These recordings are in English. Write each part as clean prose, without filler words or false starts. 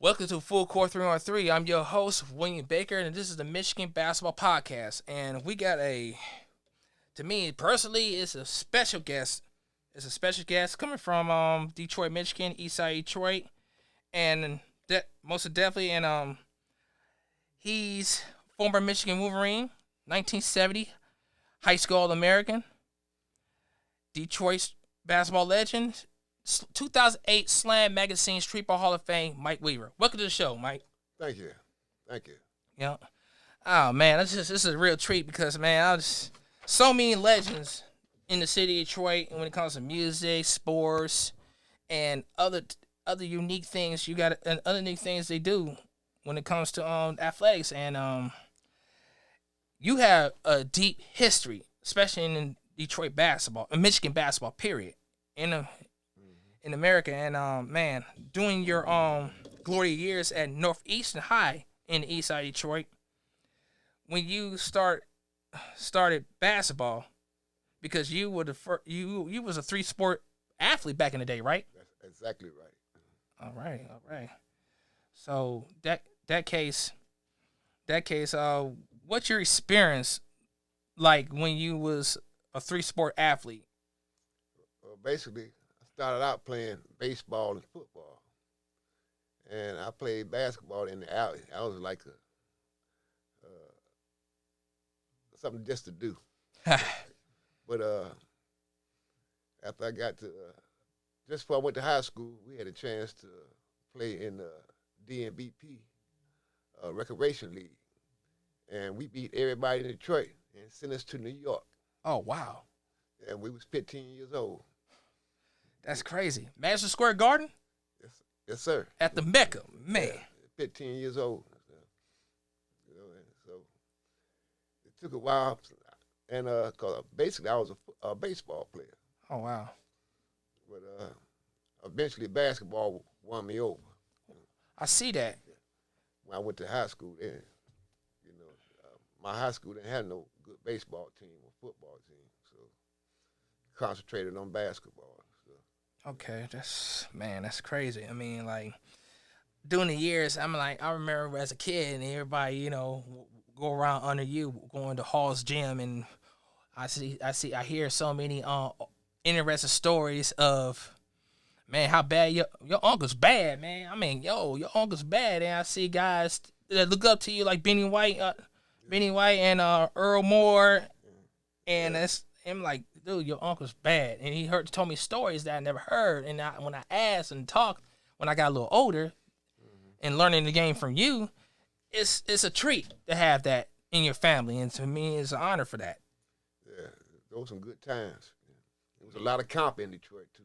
Welcome to Full Court 3-on-3. I'm your host, William Baker, and this is the Michigan Basketball Podcast. And we got to me personally, it's a special guest. It's a special guest coming from Detroit, Michigan, East Side Detroit, and most definitely, and he's former Michigan Wolverine, 1970 high school All-American, Detroit basketball legend, 2008 Slam Magazine Street Ball Hall of Fame, Mike Weaver. Welcome to the show, Mike. Thank you. Thank you. Yeah. Oh man, this is a real treat because man, so many legends in the city of Detroit when it comes to music, sports, and other unique things and other unique things they do when it comes to athletics. And you have a deep history, especially in Detroit basketball, in Michigan basketball, period. In America, and man, doing your glory years at Northeastern High in the East Side of Detroit, when you started basketball, because you were you was a 3-sport athlete back in the day, right? That's exactly right. All right. So that case, what's your experience like when you was a 3-sport athlete? Well, basically, I started out playing baseball and football, and I played basketball in the alley. I was like something just to do. But after I got to just before I went to high school, we had a chance to play in the DNBP Recreation League, and we beat everybody in Detroit and sent us to New York. Oh wow, And we was 15 years old. that's crazy. Madison Square Garden Yes, sir. at the Mecca, man. Yeah, 15 years old. And so it took a while, and cause basically I was a baseball player, Oh wow. but eventually basketball won me over. I see that. When I went to high school, then my high school didn't have no good baseball team or football team, so concentrated on basketball. So. Okay, that's crazy. I mean, like during the years, I remember as a kid and everybody, go around under you going to Hall's gym, and I hear so many interesting stories of man how bad your uncle's bad, man. I mean, your uncle's bad, and I see guys that look up to you like Benny White and Earl Moore, and I'm like, dude, your uncle's bad, and he told me stories that I never heard, and when I asked and talked, when I got a little older, and learning the game from you, it's a treat to have that in your family, and to me, it's an honor for that. Yeah, those were some good times. There was a lot of comp in Detroit too.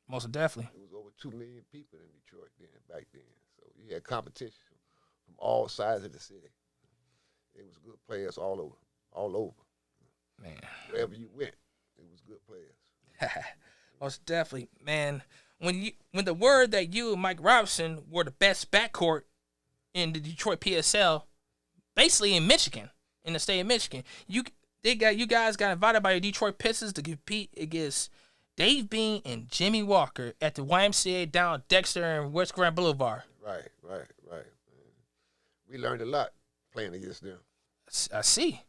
Most definitely. There was over 2 million people in Detroit back then. So you had competition from all sides of the city. It was good players all over. Man. Wherever you went, it was good players. Most definitely, man. When the word that you and Mike Robinson were the best backcourt in the Detroit PSL, basically in Michigan, in the state of Michigan, you guys got invited by the Detroit Pistons to compete against Dave Bean and Jimmy Walker at the YMCA down Dexter and West Grand Boulevard. Right. We learned a lot playing against them. I see.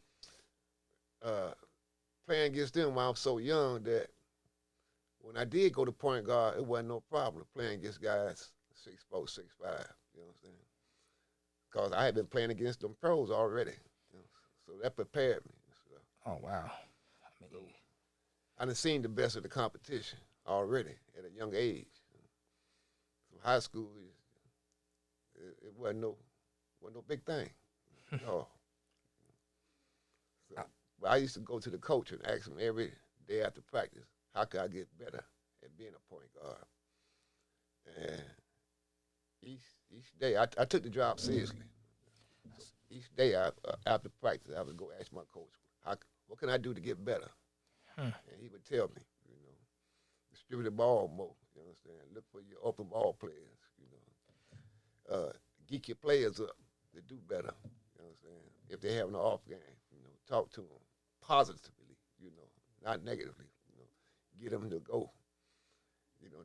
Playing against them while I was so young that when I did go to point guard, it wasn't no problem playing against guys 6'4", 6'5". You know what I'm saying? Because I had been playing against them pros already. So that prepared me. So, Oh wow. I done seen the best of the competition already at a young age. From high school, it wasn't no big thing. No. So, but I used to go to the coach and ask him every day after practice, how could I get better at being a point guard? And each day, I took the job seriously. So each day after practice, I would go ask my coach, what can I do to get better? And he would tell me, distribute the ball more, you understand? Look for your open ball players, geek your players up to do better, you understand? If they have an off game, talk to them positively, not negatively, get them to go,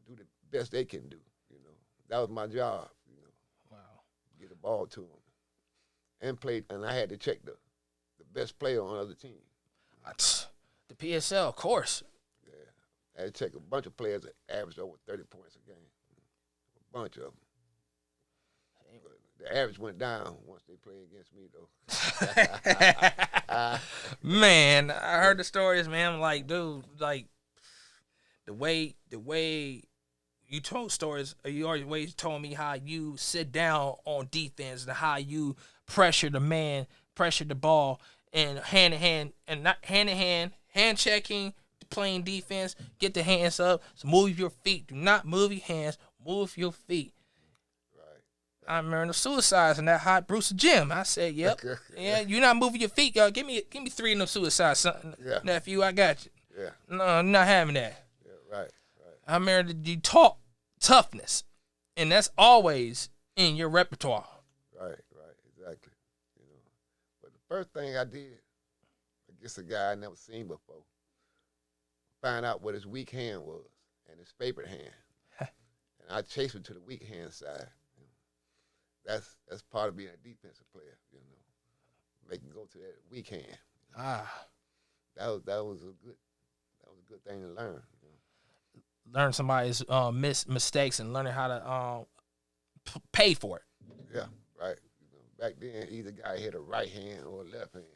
do the best they can do, That was my job, Wow. get the ball to him, and played. And I had to check the best player on the other team. The PSL, of course. Yeah, I had to check a bunch of players that averaged over 30 points a game. A bunch of them. But the average went down once they played against me, though. Man, I heard the stories, man. I'm like, dude, like the way you told stories, you always told me how you sit down on defense and how you pressure the man, pressure the ball, and hand in hand, and not hand in hand, hand checking, playing defense, get the hands up, so move your feet. Do not move your hands, move your feet. Right. I remember the suicides in that hot Bruce gym. I said, "Yep, yeah, you're not moving your feet, y'all. Give me 3 of them suicides, son. Yeah. Nephew. I got you. Yeah. No, I'm not having that." Yeah. Right. I remember that you taught toughness, and that's always in your repertoire. Right. Exactly. You know, but the first thing I did against a guy I never seen before, find out what his weak hand was and his favorite hand, and I chased him to the weak hand side. That's part of being a defensive player. You know, make him go to that weak hand. That was a good thing to learn. You know? Learn somebody's mistakes and learning how to pay for it. Yeah, right. You know, back then, either guy had a right hand or a left hand.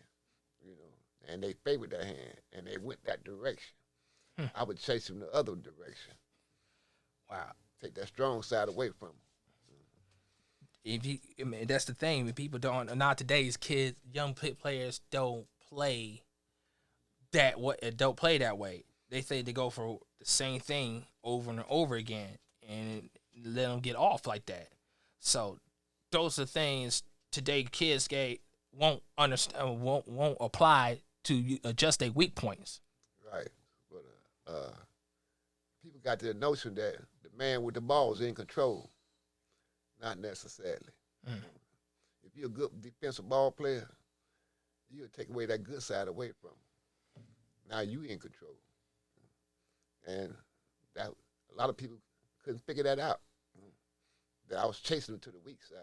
You know, and they favored that hand, and they went that direction. I would chase them the other direction. Wow. Take that strong side away from them. I mean, that's the thing. When people don't, not today's kids, young players don't play don't play that way. They say they go for the same thing over and over again, and let them get off like that. So those are things today kids won't understand, won't apply to adjust their weak points. Right, but people got the notion that the man with the ball is in control. Not necessarily. If you're a good defensive ball player, you'll take away that good side away from him. Now you in control. And that a lot of people couldn't figure that out. That I was chasing them to the weak side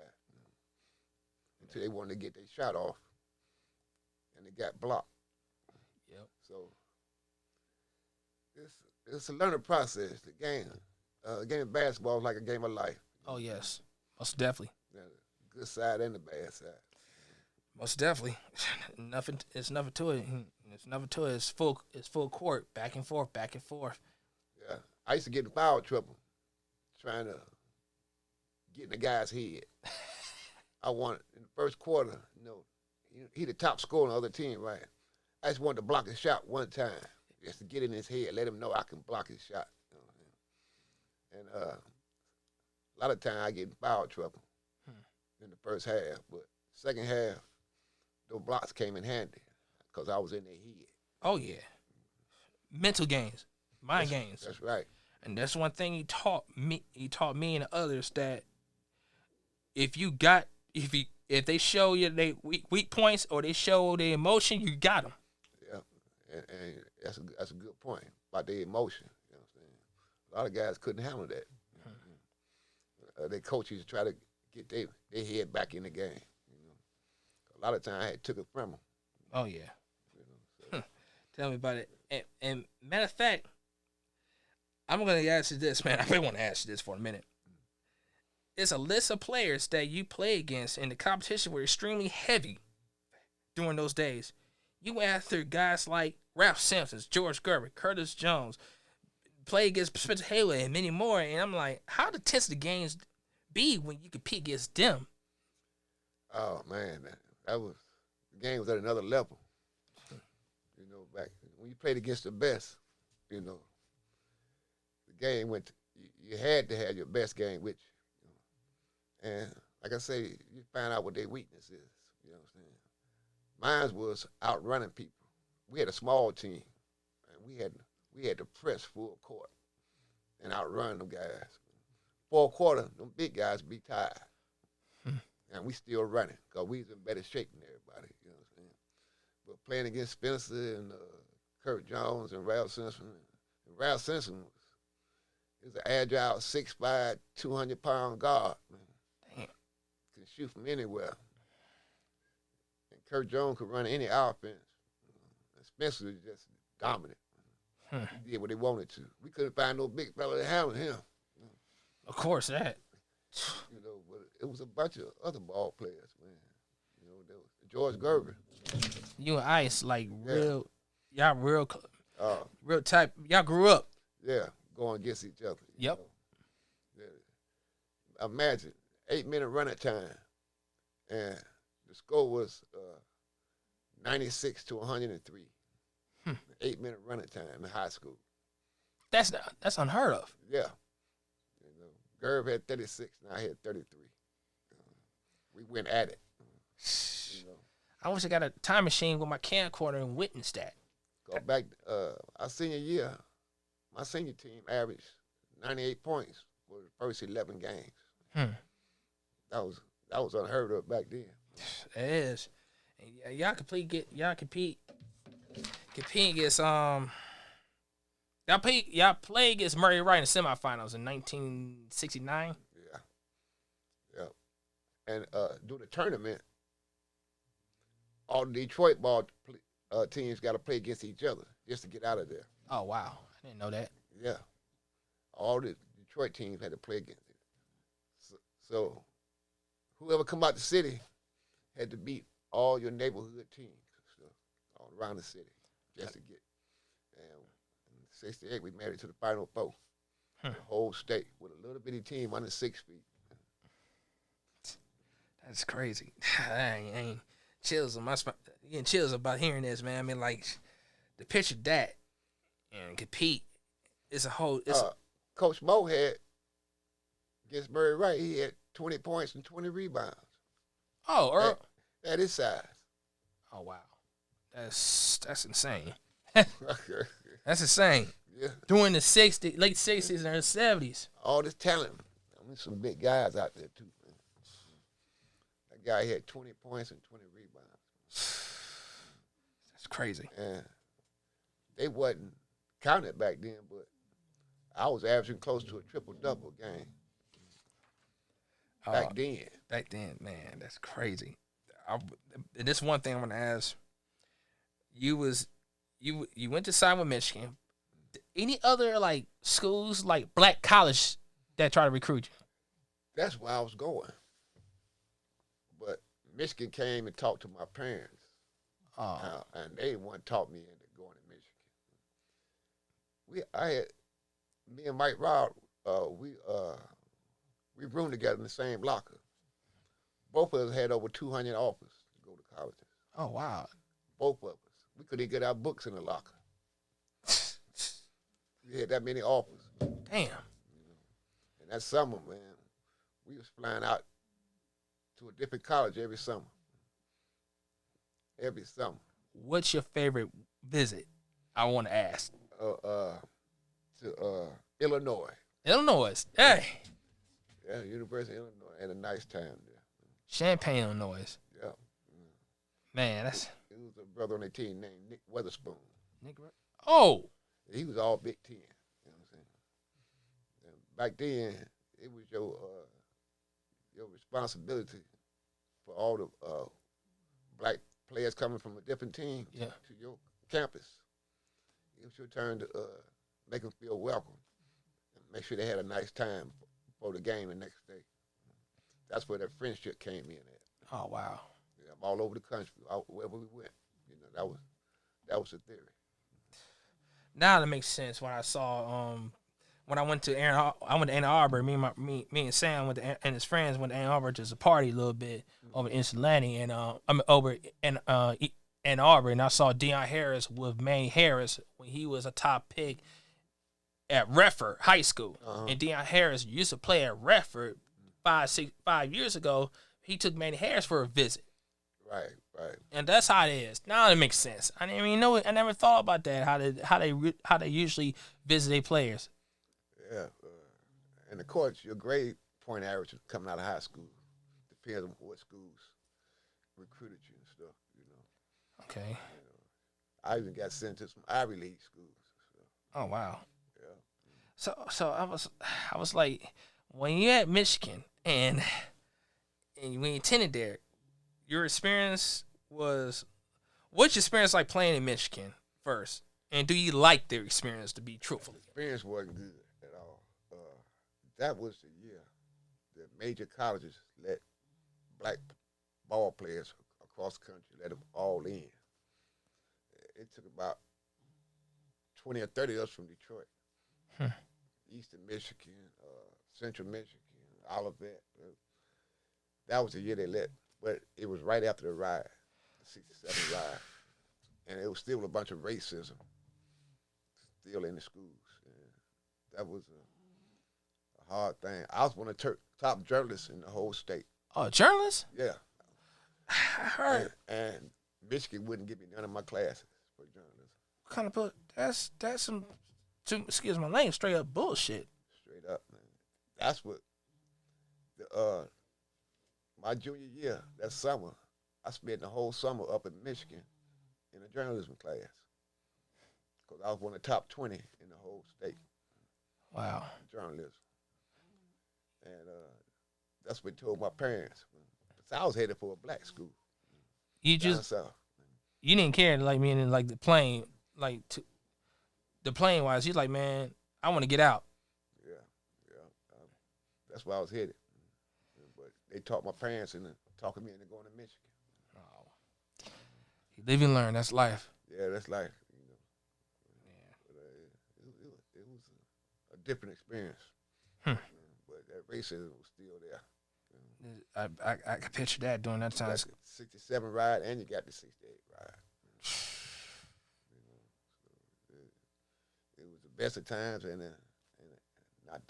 until they wanted to get their shot off, and they got blocked. Yep. So it's a learning process. The game of basketball is like a game of life. Oh yes, most definitely. The good side and the bad side. Most definitely. Nothing. It's nothing to it. It's nothing to it. It's full court, back and forth, back and forth. Yeah, I used to get in foul trouble trying to get in the guy's head. I wanted in the first quarter. You know, he the top scorer on the other team, right? I just wanted to block his shot one time, just to get in his head, let him know I can block his shot. You know, and a lot of time I get in foul trouble in the first half, but second half, those blocks came in handy because I was in their head. Oh yeah, mental games, mind games. That's right. And that's one thing he taught me. He taught me and others that if they show you they weak points or they show their emotion, you got them. Yeah, and that's a good point about the emotion. You know what I'm saying? A lot of guys couldn't handle that. Their coaches try to get their head back in the game. You know, a lot of times I had took it from them. Oh yeah. You know, so. Tell me about it. And matter of fact, I'm gonna ask you this, man. I really want to ask you this for a minute. It's a list of players that you play against, and the competition were extremely heavy during those days. You went after guys like Ralph Simpson, George Gerber, Curtis Jones, play against Spencer Haywood, and many more. And I'm like, how intense the games be when you compete against them? Oh man, that was the game was at another level. You know, back when you played against the best, you know, the game went. You had to have your best game with you. And like I say, you find out what their weakness is. You know what I'm saying? Mine was outrunning people. We had a small team, and we had to press full court and outrun them guys. Fourth quarter, them big guys be tired, and we still running because we was in better shape than everybody. You know what I'm saying? But playing against Spencer and Kurt Jones and Ralph Simpson, was an agile 6'5", 200-pound guard. Man. Damn. can shoot from anywhere. And Kurt Jones could run any offense. And Spencer was just dominant. Hmm. He did what he wanted to. We couldn't find no big fella to handle him. Of course, that. But it was a bunch of other ball players, man. There was George Gervin. You and Ice, like, Yeah. real type. Y'all grew up. Yeah, going against each other. Yep. Yeah. Imagine 8-minute running time, and the score was 96 to 103. 8-minute running time in high school. That's unheard of. Yeah. Gerv had 36, and I had 33. We went at it. I wish I got a time machine with my camcorder and witnessed that. Go back our senior year, my senior team averaged 98 points for the first 11 games. That was unheard of back then. It is. And y'all compete against y'all play against Murray Wright in the semifinals in 1969. Yeah. And during the tournament, all the Detroit ball teams got to play against each other just to get out of there. Oh wow, I didn't know that. Yeah. All the Detroit teams had to play against it. So whoever come out the city had to beat all your neighborhood teams all around the city just to get. And in '68, we made it to the Final Four. The whole state with a little bitty team under 6 feet. That's crazy. I ain't chills on my spine. Getting chills about hearing this, man. I mean, like, the picture that and compete is a whole. Coach Mo had against Murray Wright. He had 20 points and 20 rebounds. Oh, Earl. At his size. Oh wow, that's insane. That's insane. Yeah. During the late '60s and early '70s. All this talent. I mean, some big guys out there too. Man. That guy had 20 points and 20 rebounds. That's crazy. And they wasn't counted back then, but I was averaging close to a triple-double game. Back then, man, that's crazy. And this one thing I'm gonna ask. You went to Simon, Michigan. Any other like schools like black college that try to recruit you? That's where I was going. But Michigan came and talked to my parents. And they one taught me into going to Michigan. Me and Mike Rod, we roomed together in the same locker. Both of us had over 200 offers to go to colleges. Oh wow! Both of us. We couldn't get our books in the locker. We had that many offers. Damn. And that summer, man, we was flying out to a different college every summer. Every summer. What's your favorite visit? I want to ask. To Illinois. Illinois. Hey. Yeah, University of Illinois. Had a nice time there. Champaign, Illinois. Yeah. Man, that's. It was a brother on the team named Nick Weatherspoon. Oh. He was all Big Ten. You know what I'm saying? And back then, it was your responsibility for all the black players coming from a different team to your campus. It was your turn to make them feel welcome and make sure they had a nice time before the game the next day. That's where that friendship came in at. Oh wow! Yeah, all over the country, wherever we went. That was the theory. Now that makes sense. When I saw when I went to Ann Arbor. Me and Sam and his friends went to Ann Arbor to a party a little bit over in Ypsilanti, and over in Ann Arbor, and I saw Deion Harris with Manny Harris when he was a top pick at Redford High School. And Deion Harris used to play at Redford 5 years ago. He took Manny Harris for a visit. Right. And that's how it is. Now it makes sense. I didn't even know it. I never thought about that. How they usually visit their players. Yeah, and of course your grade point average coming out of high school depends on what schools recruited you and stuff. Okay. I even got sent to some Ivy League schools. So. Oh wow. Yeah. So I was like, when you're at Michigan and and we attended there. Your experience was what's your experience like playing in Michigan first, and do you like their experience to be truthfully? Experience wasn't good at all. That was the year the major colleges let black ball players across the country let them all in. It took about 20 or 30 of us from Detroit, Hmm. Eastern Michigan, Central Michigan, all of that. That was the year they let, but it was right after the riot, the '67 riot, and it was still a bunch of racism still in the schools. And that was a hard thing. I was one of the top journalists in the whole state. Oh, journalist? Yeah, I heard. and Michigan wouldn't give me none of my classes for journalism. Kind of put that's some, excuse my language, straight up bullshit. Straight up, man. That's what the my junior year, that summer, I spent the whole summer up in Michigan in a journalism class because I was one of the top 20 in the whole state Wow. in journalism. And that's what I told my parents. I was headed for a black school You down just south. you didn't care like meaning like the plane the plane wise. You like man, I want to get out. Yeah, yeah. That's where I was headed. But they taught my parents into talking me into going to Michigan. Oh. You live and learn. That's life. Yeah, that's life. Yeah. But, it was a different experience. Hmm. But that racism was still there. I can picture that during that You time. got the '67 ride and you got the '68 ride. It was the best of times and not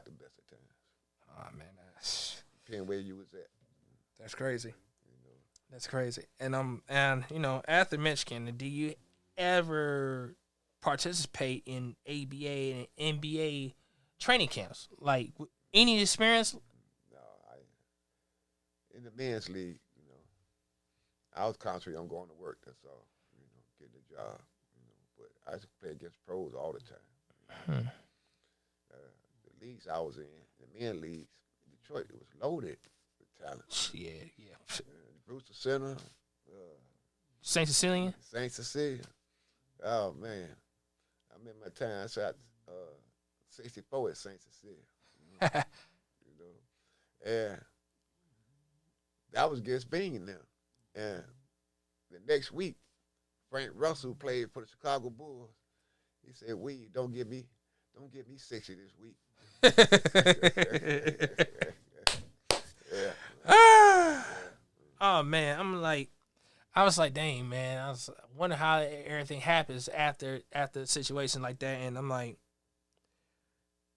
the best of times. Oh man, Depending where you was at. that's crazy. You know. That's crazy. And you know after Michigan, do you ever participate in ABA and NBA training camps? Like any experience? No, in the men's league, I was concentrating on going to work. That's all. Getting a job. But I used to play against pros all the time. Hmm. The leagues I was in, the men leagues, Detroit, it was loaded with talent. Yeah. Brewster Center, Saint Cecilia. St. Cecilia. Oh man, I remember my time. I shot 64 at St. Cecilia. And that was against Bing now. And the next week, Frank Russell played for the Chicago Bulls. He said, "We don't give me 60 this week." Yeah. Oh man, I was like, dang man, I was wondering how everything happens after a situation like that, and I'm like,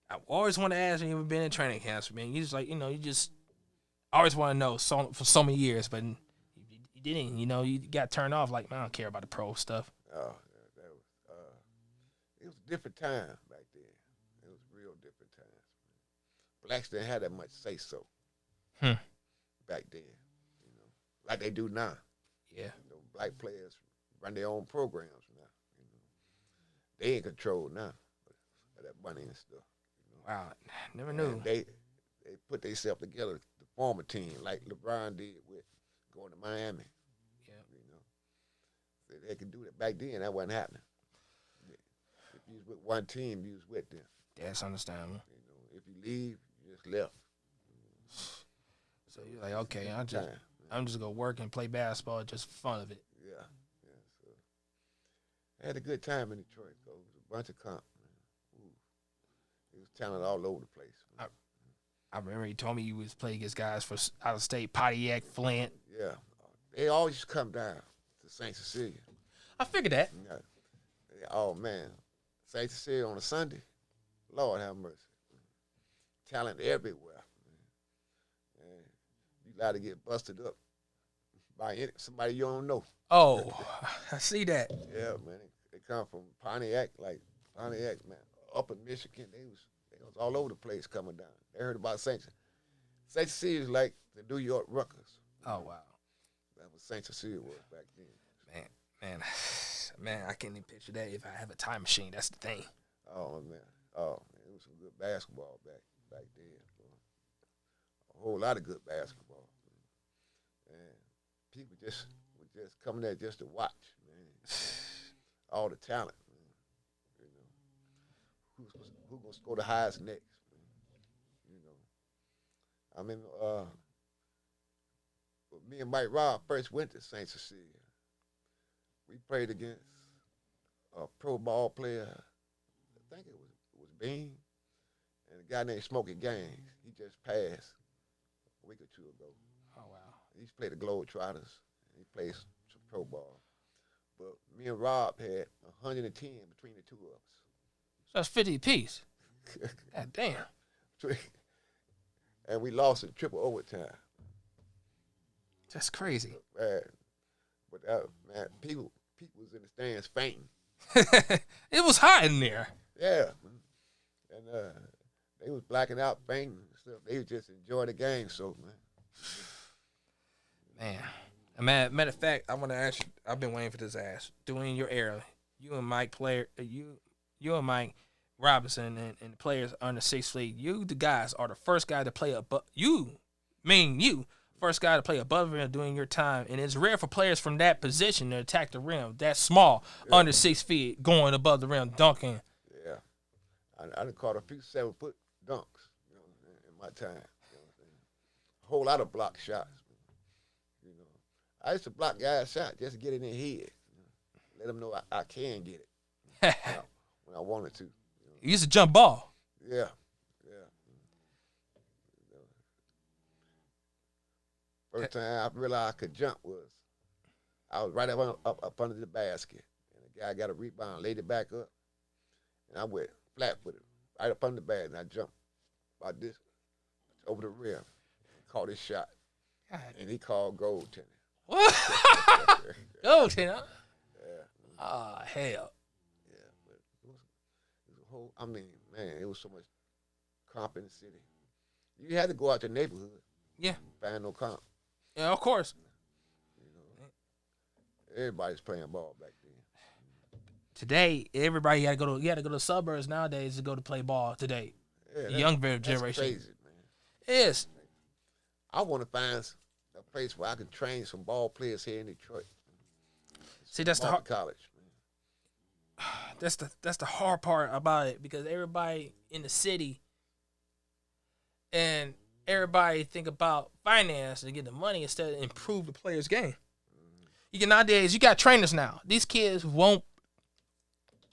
I always want to ask when you've been in training camps, man. You just like, you just always want to know for so many years, but you didn't, you got turned off. Like, man, I don't care about the pro stuff. Oh, that was it was a different time back then. It was real different times. Blacks didn't have that much say so back then, like they do now. Yeah. Black players run their own programs now. They in control now of that money and stuff. Wow, never knew. And they put themselves together to form a team like LeBron did with going to Miami. Yeah. They could do that back then. That wasn't happening. If you was with one team, you was with them. That's understandable. If you leave, you just left. So you're like, okay, I'm just gonna work and play basketball just for fun of it. Yeah. So I had a good time in Detroit. Though. It was a bunch of comp. It was talent all over the place. I remember you told me you was playing against guys for out of state, Pontiac, Flint. Yeah, they always come down to St. Cecilia. I figured that. Yeah. Oh man, St. Cecilia on a Sunday, Lord have mercy. Talent everywhere. And you got to get busted up by somebody you don't know. Oh, I see that. Yeah, man. They come from Pontiac, man. Up in Michigan, they was all over the place coming down. They heard about St. Cecilia is like the New York Rutgers. Oh wow. That was St. Cecilia was back then. Man, I can't even picture that if I have a time machine. That's the thing. Oh man, it was some good basketball back then. Bro. A whole lot of good basketball. and people just were just coming there just to watch, man. All the talent, man. You know, who's gonna score the highest next, man. You know, I mean, when me and Mike Robb first went to St. Cecilia, we played against a pro ball player. I think it was Bean, and a guy named Smokey Gaines. He just passed a week or two ago. Oh wow. He's played the Globetrotters. He plays some pro ball. But me and Rob had 110 between the two of us. So that's 50 apiece. God damn. And we lost in triple overtime. That's crazy. Man, but man, people was in the stands fainting. It was hot in there. Yeah, and they was blacking out, fainting and stuff. They was just enjoying the game. So Man, matter of fact, I want to ask you. I've been waiting for this ask. During your era, you and Mike Mike Robinson and the players under 6 feet. You the guys are the first guy to play above. You first guy to play above the rim during your time, and it's rare for players from that position to attack the rim that small, under 6 feet, going above the rim, dunking. Yeah, I done caught a few 7-foot dunks, in my time. A whole lot of block shots. I used to block guys' shots just to get in their head. Let them know I can get it when I wanted to. You used to jump ball. Yeah. First time I realized I could jump was I was right up under the basket. And the guy got a rebound, laid it back up, and I went flat-footed right up under the basket, and I jumped about this over the rim and caught his shot. God. And he called goaltending. What? Goaltender? Yeah. Ah, hell. Yeah, but it was a whole, I mean, man, it was so much comp in the city. You had to go out to the neighborhood. Yeah. Find no comp. Yeah, of course. Everybody's playing ball back then. Today, everybody had to go to the suburbs nowadays to go to play ball today. Yeah, the young generation. That's crazy, man. It is. I want to find a place where I can train some ball players here in Detroit. See, that's the hard college, man. That's the hard part about it, because everybody in the city and everybody think about finance to get the money instead of improve the player's game. You can nowadays, you got trainers now. These kids won't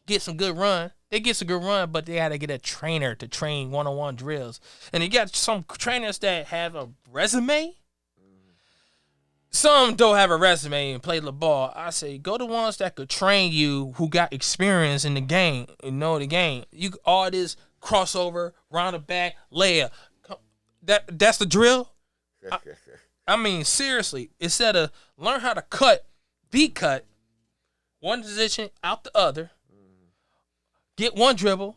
get some good run. They get some good run, but they got to get a trainer to train one-on-one drills. And you got some trainers that have a resume. Some don't have a resume and play the ball. I say go to ones that could train you, who got experience in the game and know the game. You all this crossover, round the back, layup. That's the drill. I mean, seriously, instead of learn how to be cut, one position out the other, get one dribble,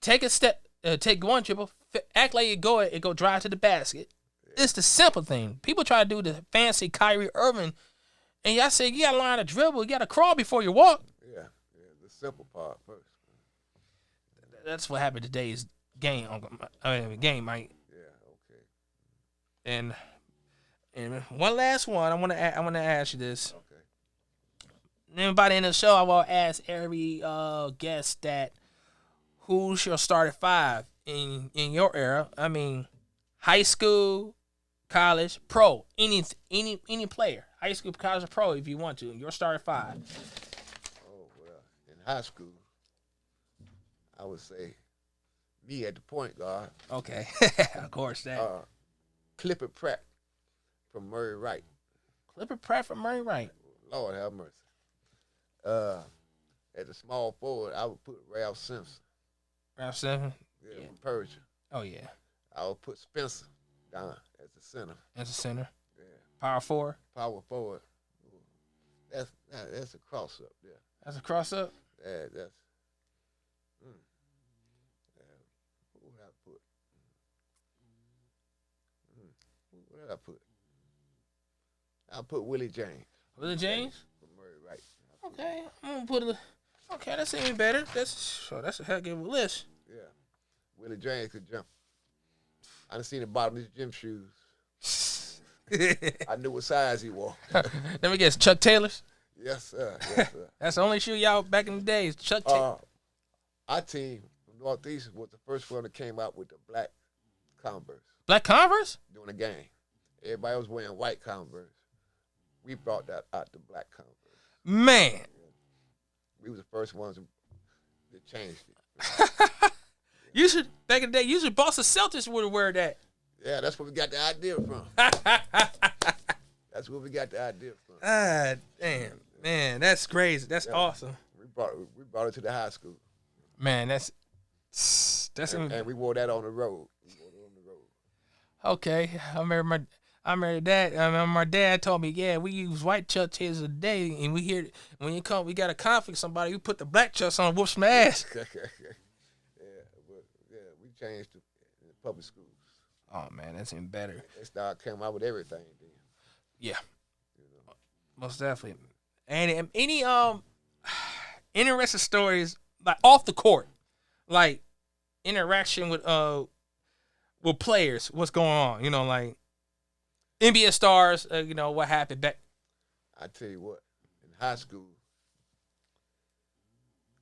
take a step, take one dribble, act like you go drive to the basket. It's the simple thing. People try to do the fancy Kyrie Irving, and y'all say you got to learn how to dribble, you got to crawl before you walk. Yeah, the simple part first. That's what happened today's game. Game, Mike. Yeah, okay. And one last one. I want to ask you this. Okay. Then by the end of the show, I will ask every guest that who's your starting five in your era. I mean, high school, college, pro, any player, high school, college, or pro, if you want to. Your starting five. Oh well, in high school, I would say me at the point guard. Okay, of course that. Clifford Pratt from Murray Wright. Clifford Pratt from Murray Wright. Lord have mercy. At the small forward, I would put Ralph Simpson. Ralph Simpson? Yeah, from Persia. Oh, yeah. I would put Spencer down as the center. As a center? Yeah. Power forward? Power forward. That's a cross-up there. That's a cross-up? Yeah, that's... Who would I put? What did I put? I'll put Willie James. Willie James? From Murray Wright. Okay, I'm gonna put okay, that's even better. That's a heck of a list. Yeah, Willie James could jump. I done seen the bottom of his gym shoes. I knew what size he wore. Let me guess, Chuck Taylor's. Yes, sir. Yes, sir. That's the only shoe y'all back in the days. Chuck Taylor. Our team from Northeast was the first one that came out with the black Converse Black Converse. during the game. Everybody was wearing white Converse. We brought that out the black Converse. Man, We was the first ones that changed it. you should back in the day. Usually, Boston Celtics would wear that. Yeah, that's where we got the idea from. That's where we got the idea from. Ah, damn, man, that's crazy. That's awesome. We brought it to the high school. Man, that's And we wore that on the road. okay. I remember that. I remember my dad told me, yeah, we use white Chuck Taylors a day, and we hear when you come, we got a conflict with somebody, we put the black Chucks on, and whoop some ass. Yeah, we changed to public schools. Oh man, that's even better. They started coming out with everything then. Yeah, most definitely. And any interesting stories like off the court, like interaction with players, what's going on? You know, like NBA stars. You know what happened back. I tell you what, in high school,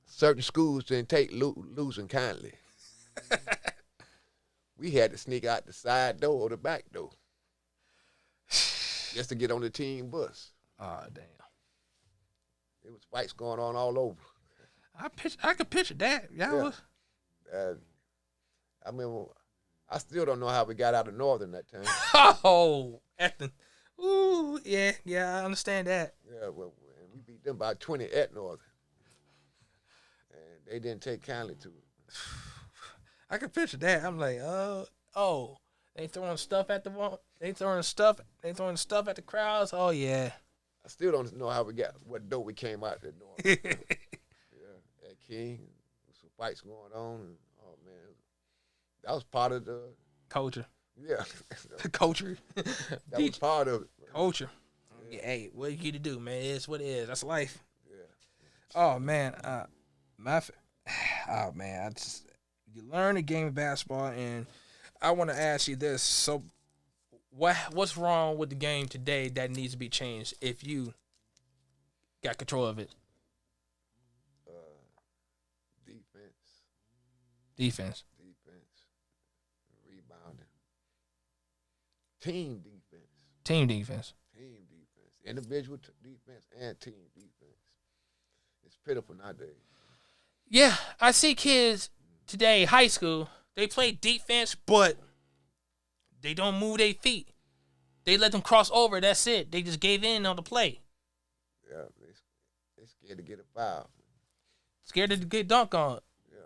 certain schools didn't take losing kindly. We had to sneak out the side door or the back door just to get on the team bus. Oh damn! There was fights going on all over. I could picture that. Yeah. I mean, I still don't know how we got out of Northern that time. Oh, Ethan. Ooh, yeah, I understand that. Yeah, well, and we beat them by 20 at Northern. And they didn't take kindly to it. I can picture that. I'm like, they throwing stuff at the wall. They throwing stuff at the crowds. Oh yeah. I still don't know how we got what door we came out at Northern. Yeah, at King, some fights going on, and oh man, that was part of the Culture. yeah. Culture. That was part of it. Culture. Yeah, hey, what you to do, man? It's what it is. That's life. Yeah. Oh man, you learn the game of basketball, and I want to ask you this. So, what's wrong with the game today that needs to be changed if you got control of it? Defense. Rebounding. Team defense. Team defense. Individual defense and team defense. It's pitiful nowadays. Yeah, I see kids today, high school, they play defense, but they don't move their feet. They let them cross over. That's it. They just gave in on the play. Yeah, they scared to get a foul. Scared to get dunked on. Yeah.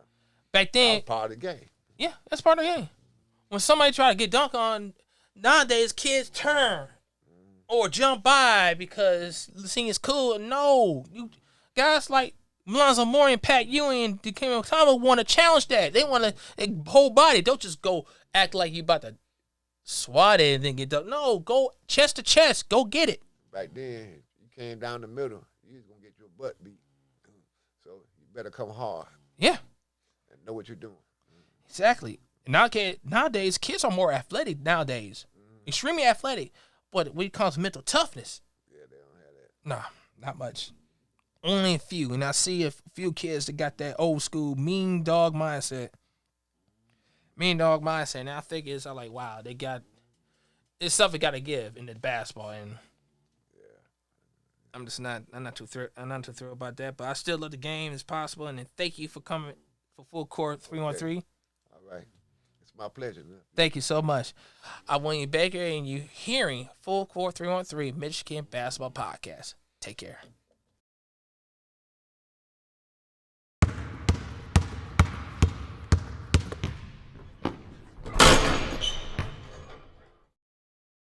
Back then, That's part of the game. yeah, that's part of the game. When somebody try to get dunked on, nowadays kids turn or jump by because the thing is cool. No, you guys like Lonzo Moore and Pat Ewing, Dikembe Mutombo want to challenge that. They want to whole body. Don't just go act like you about to swat it and then get dunked. No, go chest to chest. Go get it. Back then, you came down the middle, you was going to get your butt beat. So you better come hard Yeah, and know what you're doing. exactly. Nowadays, kids are more athletic nowadays. Extremely athletic. But when it comes to mental toughness, Yeah, they don't have that. nah, not much. Only a few. And I see a few kids that got that old school mean dog mindset. And I think it's like, wow, it's something got to give in the basketball. And I'm not too thrilled about that. But I still love the game as possible. And then thank you for coming for Full Court 313. All right. It's my pleasure, man. Thank you so much. I'm William Baker, and you're hearing Full Court 313 Michigan Basketball Podcast. Take care.